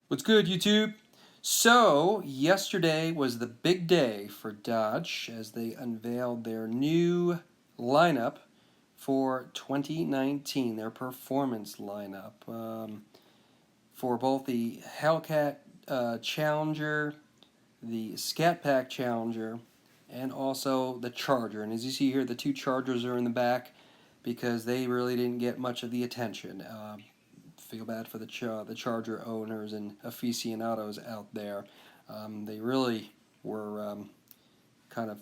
What's good, YouTube? So, yesterday was the big day for Dodge as they unveiled their new lineup for 2019, their performance lineup for both the Hellcat Challenger, the Scat Pack Challenger, and also the Charger. And as you see here, the two Chargers are in the back because they really didn't get much of the attention. Feel bad for the Charger owners and aficionados out there. They really were kind of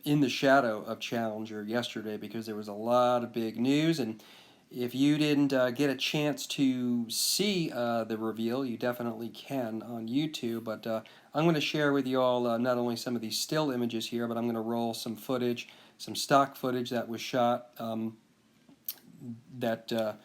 in the shadow of Challenger yesterday because there was a lot of big news. And if you didn't get a chance to see the reveal, you definitely can on YouTube. But I'm going to share with you all not only some of these still images here, but I'm going to roll some footage, some stock footage that was shot that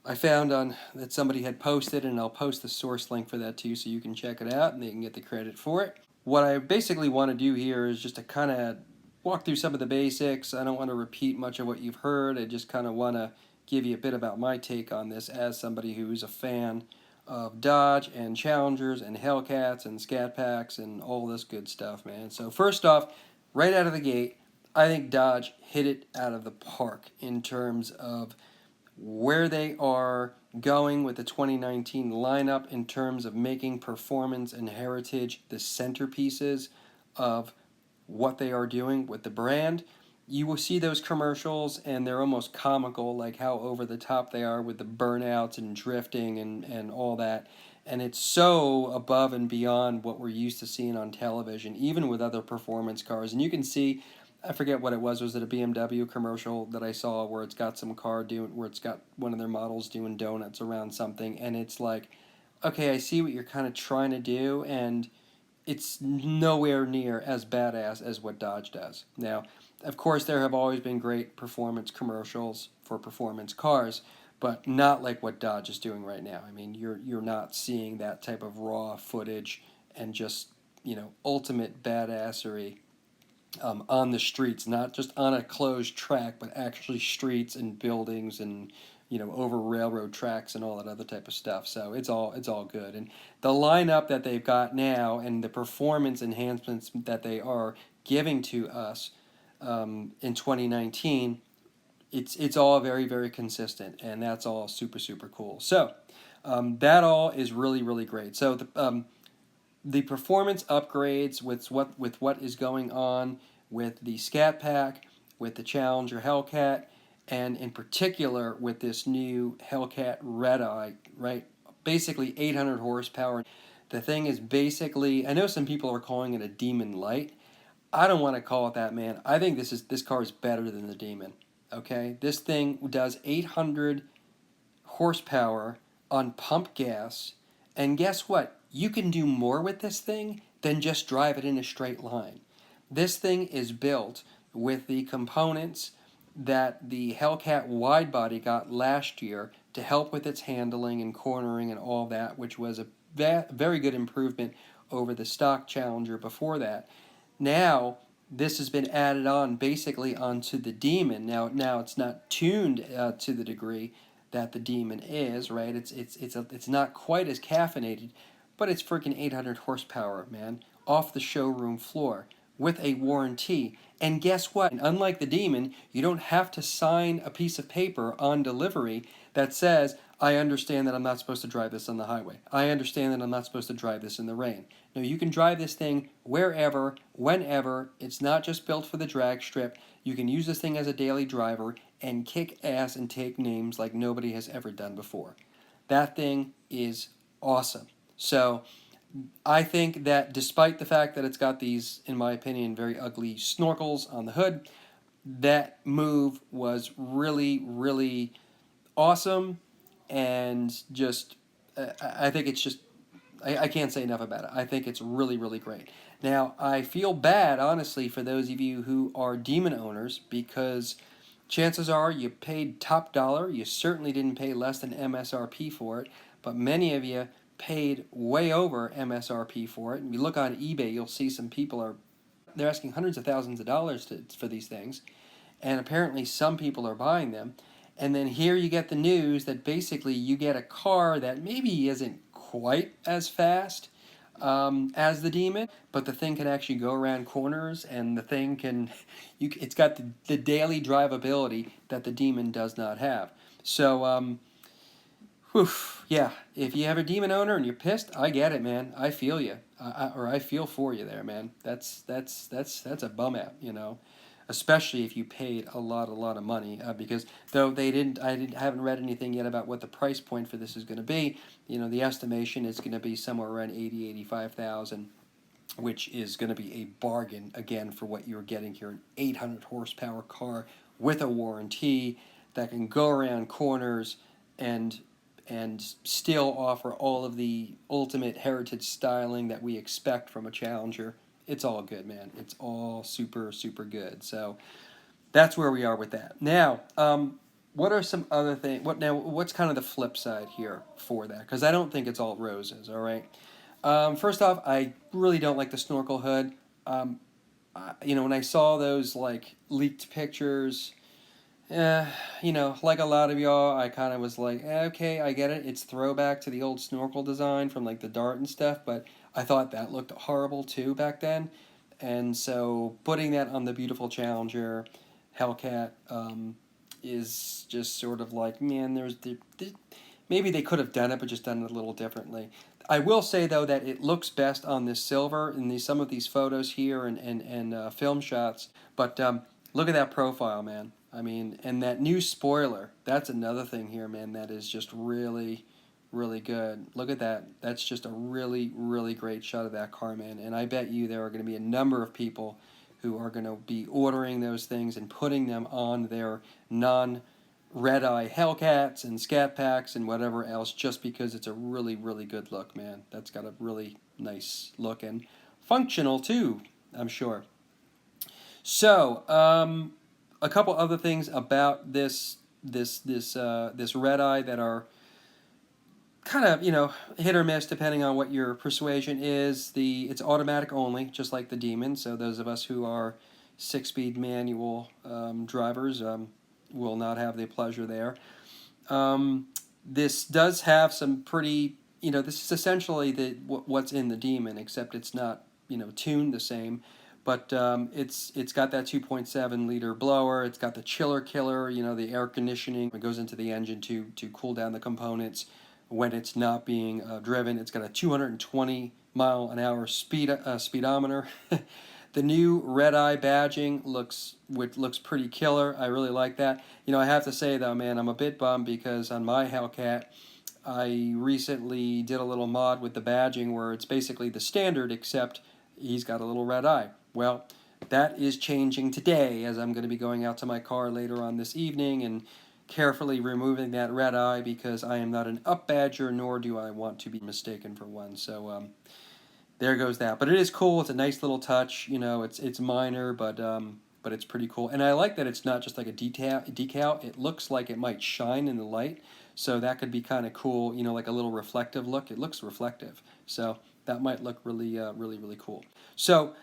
I found on that somebody had posted, and I'll post the source link for that too so you can check it out and they can get the credit for it. What I basically want to do here is just to kind of walk through some of the basics. I don't want to repeat much of what you've heard. I just kind of want to give you a bit about my take on this as somebody who's a fan of Dodge and Challengers and Hellcats and Scat Packs and all this good stuff, man. So first off, right out of the gate, I think Dodge hit it out of the park in terms of where they are going with the 2019 lineup in terms of making performance and heritage the centerpieces of what they are doing with the brand. You will see those commercials and they're almost comical, like how over the top they are with the burnouts and drifting and all that. And it's so above and beyond what we're used to seeing on television, even with other performance cars. And you can see, I forget what it was it a BMW commercial that I saw where it's got some car doing, where it's got one of their models doing donuts around something, and it's like, okay, I see what you're kind of trying to do, and it's nowhere near as badass as what Dodge does. Now, of course, there have always been great performance commercials for performance cars, but not like what Dodge is doing right now. I mean, you're not seeing that type of raw footage and just, ultimate badassery on the streets, not just on a closed track, but actually streets and buildings and over railroad tracks and all that other type of stuff. So it's all good. And the lineup that they've got now and the performance enhancements that they are giving to us in 2019, it's all very, very consistent, and that's all super, super cool. So that all is really, really great. So the performance upgrades with what is going on with the Scat Pack, with the Challenger Hellcat, and in particular with this new Hellcat Red Eye, right? Basically 800 horsepower. The thing is basically, I know some people are calling it a Demon Light. I don't want to call it that, man. I think this car is better than the Demon. Okay, this thing does 800 horsepower on pump gas, and guess what? You can do more with this thing than just drive it in a straight line. This thing is built with the components that the Hellcat widebody got last year to help with its handling and cornering and all that, which was a very good improvement over the stock Challenger before that. Now, this has been added on basically onto the Demon. Now it's not tuned to the degree that the Demon is, right? It's not quite as caffeinated, but it's freaking 800 horsepower, man, off the showroom floor with a warranty. And guess what? Unlike the Demon, you don't have to sign a piece of paper on delivery that says, I understand that I'm not supposed to drive this on the highway. I understand that I'm not supposed to drive this in the rain. No, you can drive this thing wherever, whenever. It's not just built for the drag strip. You can use this thing as a daily driver and kick ass and take names like nobody has ever done before. That thing is awesome. So I think that despite the fact that it's got these, in my opinion, very ugly snorkels on the hood, that move was really, really awesome, and just I think it's just I can't say enough about it. I think it's really, really great. Now, I feel bad, honestly, for those of you who are Demon owners, because chances are you paid top dollar. You certainly didn't pay less than MSRP for it, but many of you paid way over MSRP for it. And you look on eBay, you'll see some people they're asking hundreds of thousands of dollars for these things, and apparently some people are buying them. And then here you get the news that basically you get a car that maybe isn't quite as fast as the Demon, but the thing can actually go around corners, and the thing can, it's got the daily drivability that the Demon does not have. So, whew, yeah, if you have a Demon owner and you're pissed, I get it, man. I feel you, or I feel for you there, man. That's a bum out, you know, especially if you paid a lot of money. Because though haven't read anything yet about what the price point for this is going to be. You know, the estimation is going to be somewhere around 85,000, which is going to be a bargain again for what you're getting here. An 800 horsepower car with a warranty that can go around corners and still offer all of the ultimate heritage styling that we expect from a Challenger. It's all good, man. It's all super good. So that's where we are with that. Now, what are some other things? What's kind of the flip side here for that? Because I don't think it's all roses. All right. First off, I really don't like the snorkel hood. You know, when I saw those like leaked pictures, you know, like a lot of y'all, I kind of was like, okay, I get it. It's throwback to the old snorkel design from like the Dart and stuff, but I thought that looked horrible too back then. And so putting that on the beautiful Challenger Hellcat is just sort of like, man, maybe they could have done it, but just done it a little differently. I will say though that it looks best on this silver in some of these photos here and film shots. But look at that profile, man. I mean, and that new spoiler. That's another thing here, man. That is just really good. Look at that. That's just a really great shot of that car, man. And I bet you there are going to be a number of people who are going to be ordering those things and putting them on their non-red-eye Hellcats and Scat Packs and whatever else, just because it's a really good look, man. That's got a really nice look and functional too, I'm sure. So, a couple other things about this red eye that are kind of, you know, hit or miss depending on what your persuasion is. It's automatic only, just like the Demon. So those of us who are 6-speed manual drivers will not have the pleasure there. This does have some pretty, you know, this is essentially what's in the Demon, except it's not, you know, tuned the same. But it's got that 2.7 liter blower. It's got the chiller killer, you know, the air conditioning. It goes into the engine to cool down the components when it's not being driven. It's got a 220 mile an hour speedometer. The new red eye badging looks pretty killer. I really like that. You know, I have to say though, man, I'm a bit bummed because on my Hellcat, I recently did a little mod with the badging where it's basically the standard except he's got a little red eye. Well, that is changing today as I'm going to be going out to my car later on this evening and carefully removing that red eye because I am not an up badger, nor do I want to be mistaken for one. So there goes that. But it is cool. It's a nice little touch. You know, it's minor, but it's pretty cool. And I like that it's not just like a decal. It looks like it might shine in the light. So that could be kind of cool. You know, like a little reflective look. It looks reflective. So that might look really cool. So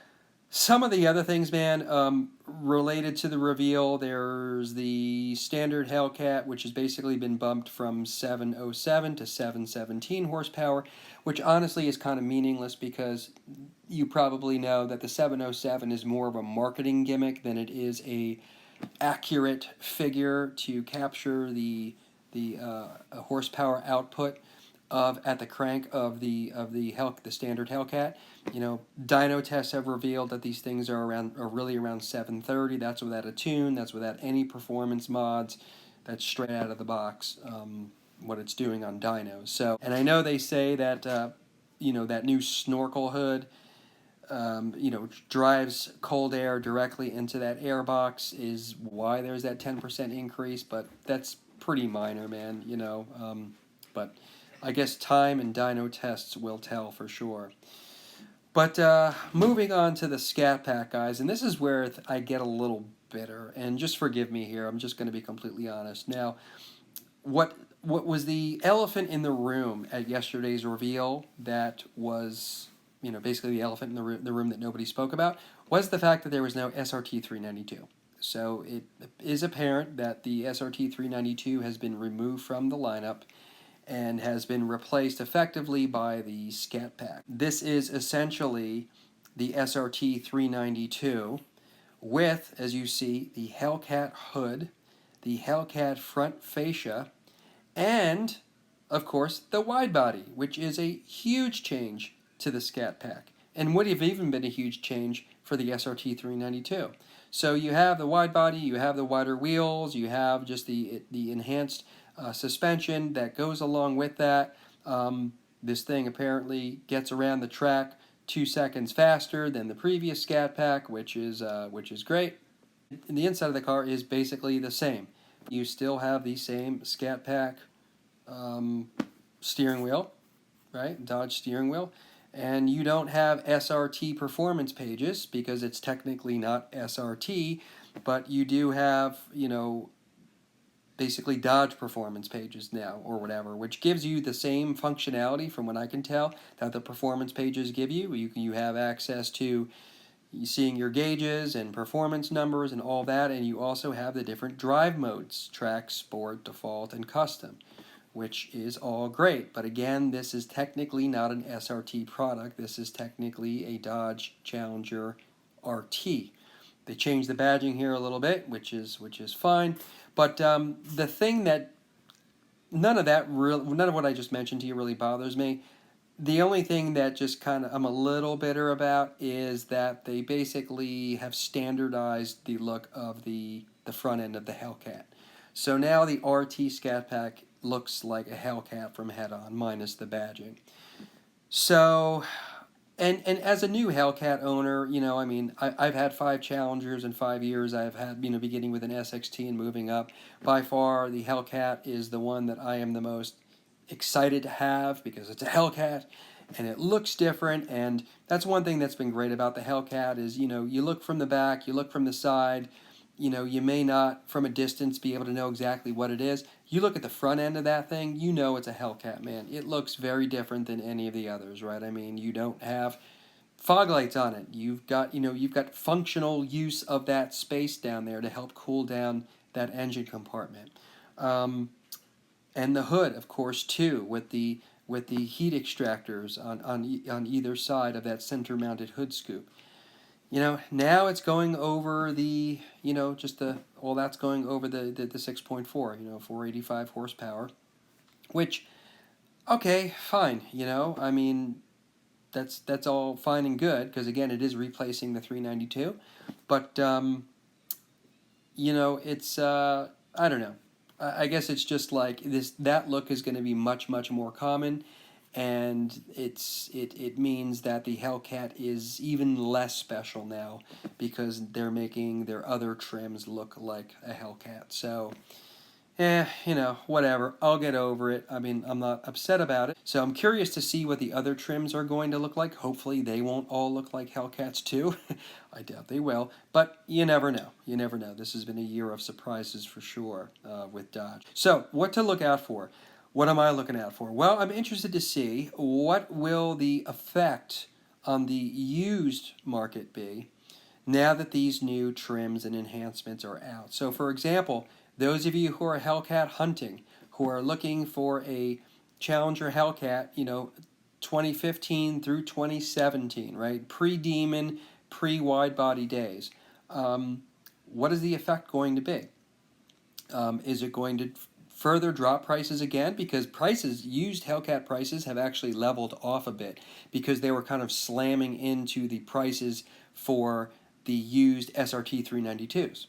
some of the other things, man, related to the reveal, there's the standard Hellcat, which has basically been bumped from 707 to 717 horsepower, which honestly is kind of meaningless because you probably know that the 707 is more of a marketing gimmick than it is a accurate figure to capture the horsepower output at the crank of the standard Hellcat. You know, dyno tests have revealed that these things are really around 730. That's without a tune. That's without any performance mods. That's straight out of the box. What it's doing on dynos. So, and I know they say that you know, that new snorkel hood, you know, drives cold air directly into that air box is why there's that 10% increase. But that's pretty minor, man. You know, but I guess time and dyno tests will tell for sure. But moving on to the Scat Pack, guys, and this is where I get a little bitter, and just forgive me here, I'm just going to be completely honest. Now, what was the elephant in the room at yesterday's reveal that was, you know, basically the elephant in the room that nobody spoke about, was the fact that there was no SRT 392. So it is apparent that the SRT 392 has been removed from the lineup, and has been replaced effectively by the Scat Pack. This is essentially the SRT 392 with, as you see, the Hellcat hood, the Hellcat front fascia, and, of course, the wide body, which is a huge change to the Scat Pack, and would have even been a huge change for the SRT 392. So you have the wide body, you have the wider wheels, you have just the enhanced suspension that goes along with that. This thing apparently gets around the track 2 seconds faster than the previous Scat Pack, which is great. And the inside of the car is basically the same. You still have the same Scat Pack steering wheel, right? Dodge steering wheel. And you don't have SRT performance pages because it's technically not SRT, but you do have, basically Dodge performance pages now or whatever, which gives you the same functionality from what I can tell that the performance pages give you. You have access to seeing your gauges and performance numbers and all that, and you also have the different drive modes: track, sport, default, and custom, which is all great. But again, this is technically not an SRT product. This is technically a Dodge Challenger RT. They changed the badging here a little bit, which is fine. But the thing that none of what I just mentioned to you really bothers me. The only thing that just kind of I'm a little bitter about is that they basically have standardized the look of the front end of the Hellcat. So now the RT Scat Pack looks like a Hellcat from head on, minus the badging. So, and as a new Hellcat owner, I've had 5 Challengers in 5 years. I've had, beginning with an SXT and moving up. By far, the Hellcat is the one that I am the most excited to have because it's a Hellcat and it looks different. And that's one thing that's been great about the Hellcat is, you look from the back, you look from the side, you may not from a distance be able to know exactly what it is. You look at the front end of that thing, it's a Hellcat, man. It looks very different than any of the others, right? I mean, you don't have fog lights on it. You've got functional use of that space down there to help cool down that engine compartment. And the hood, of course, too, with the heat extractors on either side of that center-mounted hood scoop. Now it's going over the, that's going over the 6.4, 485 horsepower, which, okay, fine, that's all fine and good, because again, it is replacing the 392, but, it's, I don't know. I guess it's just like that look is going to be much, much more common, and it means that the Hellcat is even less special now because they're making their other trims look like a Hellcat. So, whatever. I'll get over it. I mean, I'm not upset about it. So I'm curious to see what the other trims are going to look like. Hopefully they won't all look like Hellcats too. I doubt they will, but you never know. You never know. This has been a year of surprises for sure with Dodge. So what to look out for? What am I looking out for? Well, I'm interested to see what will the effect on the used market be now that these new trims and enhancements are out. So for example, those of you who are Hellcat hunting, who are looking for a Challenger Hellcat, 2015 through 2017, right? Pre-Demon, pre-wide body days. What is the effect going to be? Is it going to further drop prices again? Because used Hellcat prices have actually leveled off a bit because they were kind of slamming into the prices for the used SRT 392s.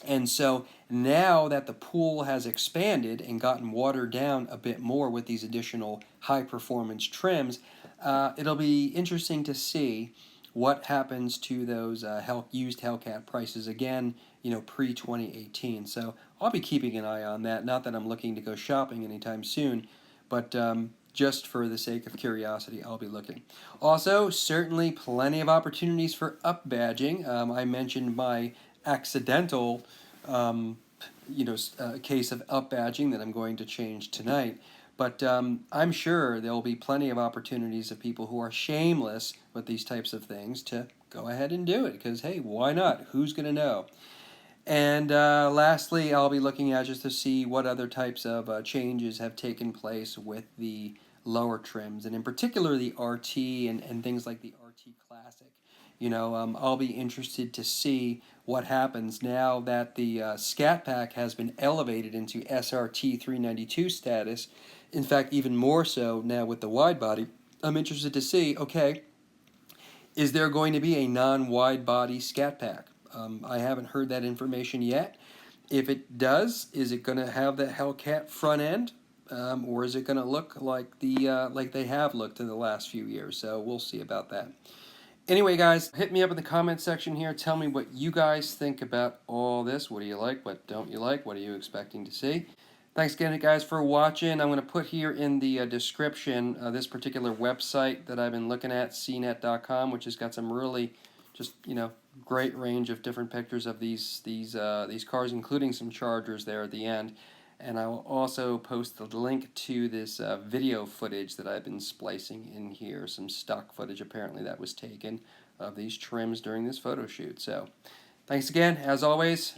And so now that the pool has expanded and gotten watered down a bit more with these additional high-performance trims, it'll be interesting to see what happens to those used Hellcat prices again, pre-2018. So I'll be keeping an eye on that. Not that I'm looking to go shopping anytime soon, but just for the sake of curiosity, I'll be looking. Also, certainly plenty of opportunities for up badging. I mentioned my accidental case of up badging that I'm going to change tonight. But I'm sure there will be plenty of opportunities of people who are shameless with these types of things to go ahead and do it. Because, hey, why not? Who's going to know? And lastly, I'll be looking at just to see what other types of changes have taken place with the lower trims, and in particular the RT and things like the RT Classic. I'll be interested to see what happens now that the Scat Pack has been elevated into SRT 392 status. In fact, even more so now with the wide body. I'm interested to see, okay, is there going to be a non-wide body Scat Pack? I haven't heard that information yet. If it does, is it going to have the Hellcat front end, or is it going to look like like they have looked in the last few years? So we'll see about that. Anyway, guys, hit me up in the comment section here. Tell me what you guys think about all this. What do you like? What don't you like? What are you expecting to see? Thanks again, guys, for watching. I'm going to put here in the description this particular website that I've been looking at, cnet.com, which has got some really just, great range of different pictures of these cars, including some Chargers there at the end. And I will also post the link to this video footage that I've been splicing in here, some stock footage apparently that was taken of these trims during this photo shoot. So thanks again, as always.